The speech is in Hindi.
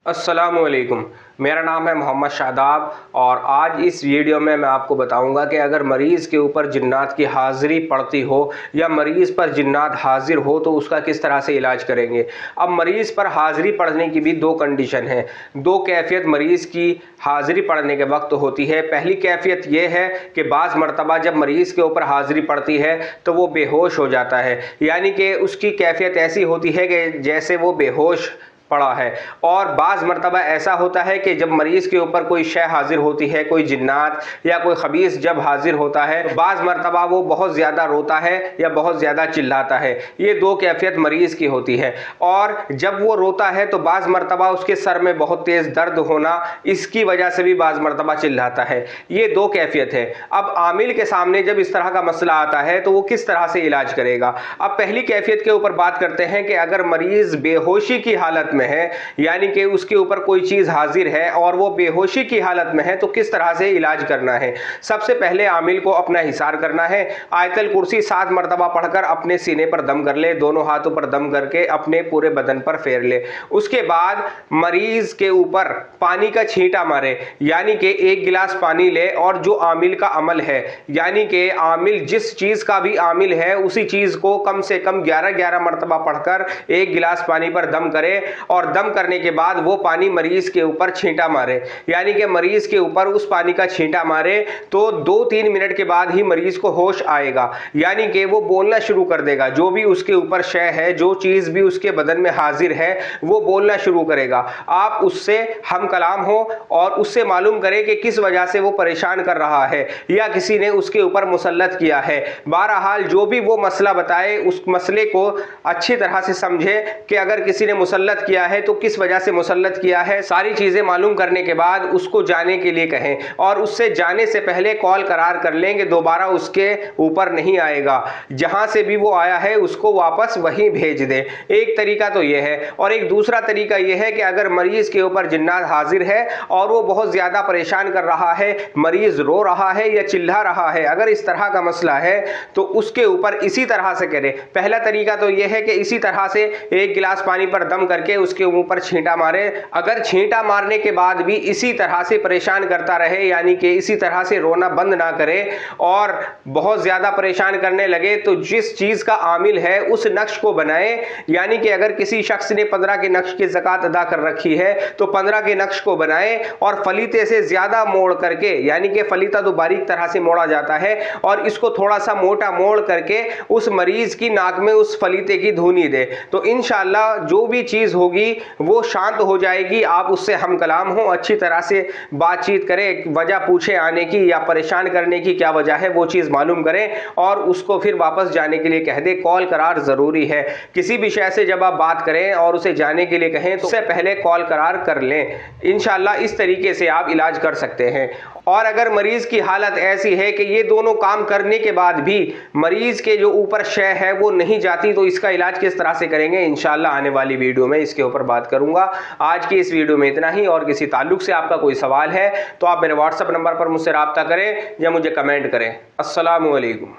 अस्सलामुअलैकुम। मेरा नाम है मोहम्मद शादाब और आज इस वीडियो में मैं आपको बताऊंगा कि अगर मरीज़ के ऊपर जिन्नात की हाज़िरी पड़ती हो या मरीज़ पर जिन्नात हाजिर हो तो उसका किस तरह से इलाज करेंगे। अब मरीज़ पर हाज़िरी पड़ने की भी दो कंडीशन है, दो कैफियत मरीज़ की हाज़िरी पड़ने के वक्त होती है। पहली कैफियत ये है कि बाज़ मरतबा जब मरीज़ के ऊपर हाज़िरी पड़ती है तो वो बेहोश हो जाता है, यानी कि उसकी कैफियत ऐसी होती है कि जैसे वो बेहोश पड़ा है। और बाज़ मरतबा ऐसा होता है कि जब मरीज़ के ऊपर कोई शय हाजिर होती है, कोई जिन्नात या कोई खबीस जब हाजिर होता है तो बाज़ मरतबा वो बहुत ज़्यादा रोता है या बहुत ज़्यादा चिल्लाता है। ये दो कैफियत मरीज़ की होती है। और जब वो रोता है तो बाज़ मरतबा उसके सर में बहुत तेज़ दर्द होना, इसकी वजह से भी बाज़ मरतबा चिल्लाता है। ये दो कैफियत है। अब आमिल के सामने जब इस तरह का मसला आता है तो वो किस तरह से इलाज करेगा। अब पहली कैफियत के ऊपर बात करते हैं कि अगर मरीज़ बेहोशी की हालत में है, यानी कि उसके ऊपर कोई चीज हाजिर है और वो बेहोशी की हालत में है, तो किस तरह से इलाज करना है। सबसे पहले आमिल को अपना हिसार करना है। आयतल कुर्सी 7 मरतबा पढ़कर अपने सीने पर दम कर ले, दोनों हाथों पर दम करके अपने पूरे बदन पर फेर ले। उसके बाद मरीज के ऊपर पानी का छींटा मारे, यानी कि 1 गिलास पानी ले और जो आमिल का अमल है, यानी कि आमिल जिस चीज का भी आमिल है उसी चीज को कम से कम 11-11 मरतबा पढ़कर 1 गिलास पानी पर दम करे और दम करने के बाद वो पानी मरीज के ऊपर छींटा मारे, यानी कि मरीज के ऊपर उस पानी का छींटा मारे तो 2-3 मिनट के बाद ही मरीज को होश आएगा, यानी कि वो बोलना शुरू कर देगा। जो भी उसके ऊपर शय है, जो चीज भी उसके बदन में हाजिर है, वो बोलना शुरू करेगा। आप उससे हम कलाम हो और उससे मालूम करें कि किस वजह से वो परेशान कर रहा है या किसी ने उसके ऊपर मुसल्लत किया है। बहरहाल जो भी वो मसला बताए उस मसले को अच्छी तरह से समझे कि अगर किसी ने मुसल्लत किया है तो किस वजह से मुसल्लत किया है। सारी चीजें मालूम करने के बाद उसको जाने के लिए कहें और उससे जाने से पहले कॉल करार कर लेंगे, दोबारा उसके ऊपर नहीं आएगा। जहां से भी वो आया है उसको वापस वहीं भेज दे। एक तरीका तो यह है। और एक दूसरा तरीका यह है कि अगर मरीज के ऊपर जिन्नात हाजिर है और वो बहुत ज्यादा परेशान कर रहा है, मरीज रो रहा है या चिल्ला रहा है, अगर इस तरह का मसला है तो उसके ऊपर इसी तरह से करें। पहला तरीका तो यह है कि इसी तरह से 1 गिलास पानी पर दम करके उसके ऊपर छींटा मारे। अगर छींटा मारने के बाद भी इसी तरह से परेशान करता रहे, यानी कि इसी तरह से रोना बंद ना करे और बहुत ज्यादा परेशान करने लगे, तो जिस चीज का आमिल है उस नक्श को बनाए। यानी कि अगर किसी शख्स ने 15 के नक्श की ज़कात अदा कर रखी है तो 15 के नक्श को बनाए और फलीते से ज्यादा मोड़ करके, यानी कि फलीता तो बारीक तरह से मोड़ा जाता है, और इसको थोड़ा सा मोटा मोड़ करके उस मरीज की नाक में उस फलीते की धूनी दे। तो इंशाअल्लाह जो भी चीज होगी वो शांत हो जाएगी। आप उससे हम कलाम हो, अच्छी तरह से बातचीत करें, वजह पूछे आने की या परेशान करने की क्या वजह है वो चीज़ मालूम करें और उसको फिर वापस जाने के लिए कह दे। कॉल करार ज़रूरी है। किसी भी शय से जब आप बात करें और उसे जाने के लिए कहें तो उससे पहले कॉल करार कर लें। इंशाअल्लाह इस तरीके से आप इलाज कर सकते हैं। और अगर मरीज की हालत ऐसी है कि ये दोनों काम करने के बाद भी मरीज के जो ऊपर शय है वो नहीं जाती, तो इसका इलाज किस तरह से करेंगे, इंशाअल्लाह आने वाली वीडियो में इसके ऊपर बात करूंगा। आज की इस वीडियो में इतना ही, और किसी ताल्लुक से आपका कोई सवाल है तो आप मेरे व्हाट्सएप नंबर पर मुझसे राब्ता करें या मुझे कमेंट करें। अस्सलामु अलैकुम।